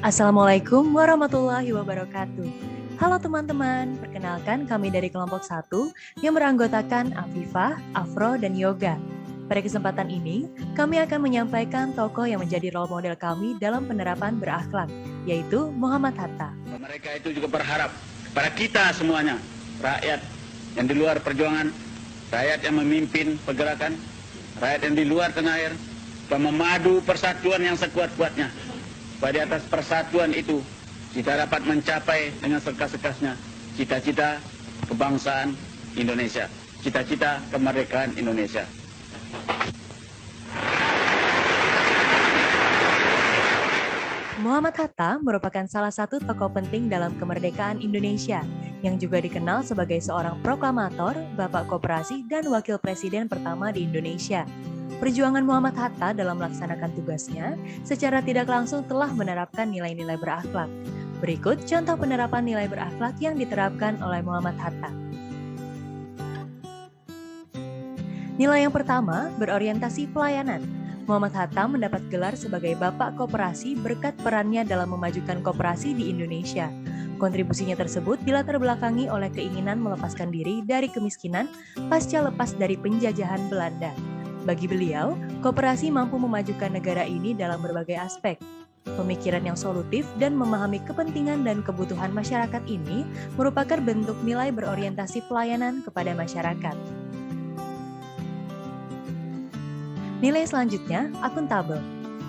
Assalamualaikum warahmatullahi wabarakatuh. Halo teman-teman, perkenalkan kami dari kelompok 1 yang beranggotakan Afifah, Afro, dan Yoga. Pada kesempatan ini, kami akan menyampaikan tokoh yang menjadi role model kami dalam penerapan berakhlak, yaitu Muhammad Hatta. Mereka itu juga berharap kepada kita semuanya, rakyat yang di luar perjuangan, rakyat yang memimpin pergerakan, rakyat yang di luar tanah air, memadu persatuan yang sekuat-kuatnya. Pada atas persatuan itu, kita dapat mencapai dengan sekas-sekasnya cita-cita kebangsaan Indonesia, cita-cita kemerdekaan Indonesia. Muhammad Hatta merupakan salah satu tokoh penting dalam kemerdekaan Indonesia, yang juga dikenal sebagai seorang proklamator, bapak koperasi, dan wakil presiden pertama di Indonesia. Perjuangan Muhammad Hatta dalam melaksanakan tugasnya secara tidak langsung telah menerapkan nilai-nilai berakhlak. Berikut contoh penerapan nilai berakhlak yang diterapkan oleh Muhammad Hatta. Nilai yang pertama, berorientasi pelayanan. Muhammad Hatta mendapat gelar sebagai Bapak Koperasi berkat perannya dalam memajukan koperasi di Indonesia. Kontribusinya tersebut dilatar belakangi oleh keinginan melepaskan diri dari kemiskinan pasca lepas dari penjajahan Belanda. Bagi beliau, koperasi mampu memajukan negara ini dalam berbagai aspek. Pemikiran yang solutif dan memahami kepentingan dan kebutuhan masyarakat ini merupakan bentuk nilai berorientasi pelayanan kepada masyarakat. Nilai selanjutnya, akuntabel.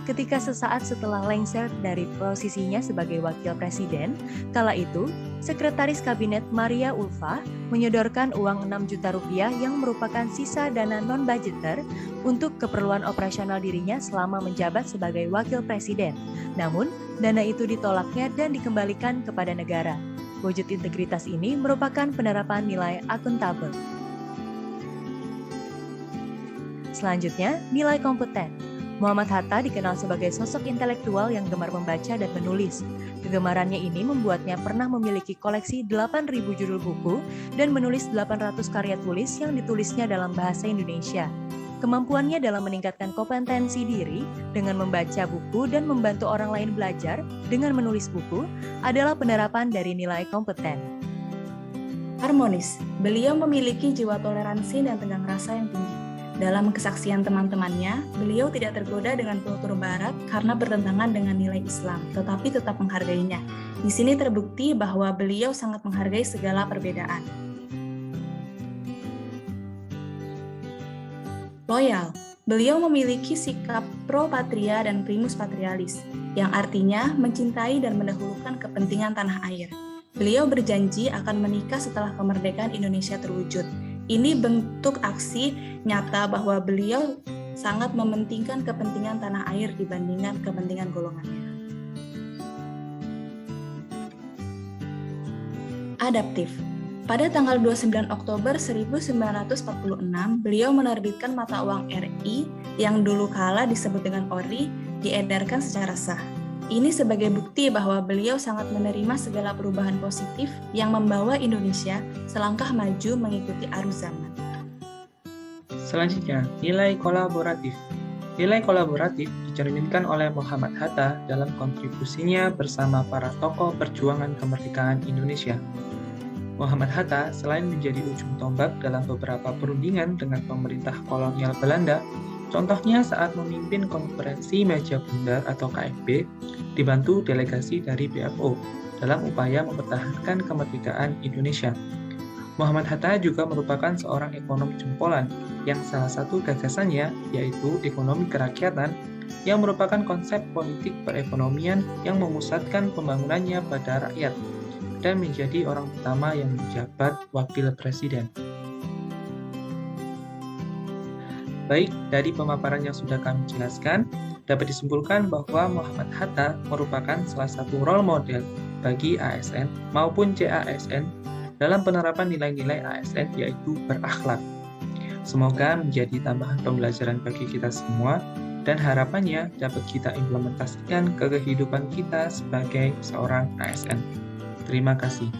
Ketika sesaat setelah lengser dari posisinya sebagai wakil presiden, kala itu, Sekretaris Kabinet Maria Ulfa menyodorkan uang 6 juta rupiah yang merupakan sisa dana non-budgeter untuk keperluan operasional dirinya selama menjabat sebagai wakil presiden. Namun, dana itu ditolaknya dan dikembalikan kepada negara. Wujud integritas ini merupakan penerapan nilai akuntabel. Selanjutnya, nilai kompeten. Muhammad Hatta dikenal sebagai sosok intelektual yang gemar membaca dan menulis. Kegemarannya ini membuatnya pernah memiliki koleksi 8.000 judul buku dan menulis 800 karya tulis yang ditulisnya dalam bahasa Indonesia. Kemampuannya dalam meningkatkan kompetensi diri dengan membaca buku dan membantu orang lain belajar dengan menulis buku adalah penerapan dari nilai kompeten. Harmonis, beliau memiliki jiwa toleransi dan tegang rasa yang tinggi. Dalam kesaksian teman-temannya, beliau tidak tergoda dengan kultur barat karena bertentangan dengan nilai Islam, tetapi tetap menghargainya. Di sini terbukti bahwa beliau sangat menghargai segala perbedaan. Loyal, beliau memiliki sikap pro patria dan primus patrialis, yang artinya mencintai dan mendahulukan kepentingan tanah air. Beliau berjanji akan menikah setelah kemerdekaan Indonesia terwujud. Ini bentuk aksi nyata bahwa beliau sangat mementingkan kepentingan tanah air dibandingkan kepentingan golongannya. Adaptif. Pada tanggal 29 Oktober 1946, beliau menerbitkan mata uang RI yang dulu kala disebut dengan ORI, diedarkan secara sah. Ini sebagai bukti bahwa beliau sangat menerima segala perubahan positif yang membawa Indonesia selangkah maju mengikuti arus zaman. Selanjutnya, nilai kolaboratif. Nilai kolaboratif dicerminkan oleh Muhammad Hatta dalam kontribusinya bersama para tokoh perjuangan kemerdekaan Indonesia. Muhammad Hatta selain menjadi ujung tombak dalam beberapa perundingan dengan pemerintah kolonial Belanda, contohnya saat memimpin konferensi Meja Bundar atau KFB, dibantu delegasi dari PFO dalam upaya mempertahankan kemerdekaan Indonesia. Muhammad Hatta juga merupakan seorang ekonom jempolan yang salah satu gagasannya yaitu ekonomi kerakyatan yang merupakan konsep politik perekonomian yang memusatkan pembangunannya pada rakyat dan menjadi orang pertama yang menjabat wakil presiden. Baik, dari pemaparan yang sudah kami jelaskan, dapat disimpulkan bahwa Muhammad Hatta merupakan salah satu role model bagi ASN maupun CASN dalam penerapan nilai-nilai ASN yaitu berakhlak. Semoga menjadi tambahan pembelajaran bagi kita semua dan harapannya dapat kita implementasikan ke kehidupan kita sebagai seorang ASN. Terima kasih.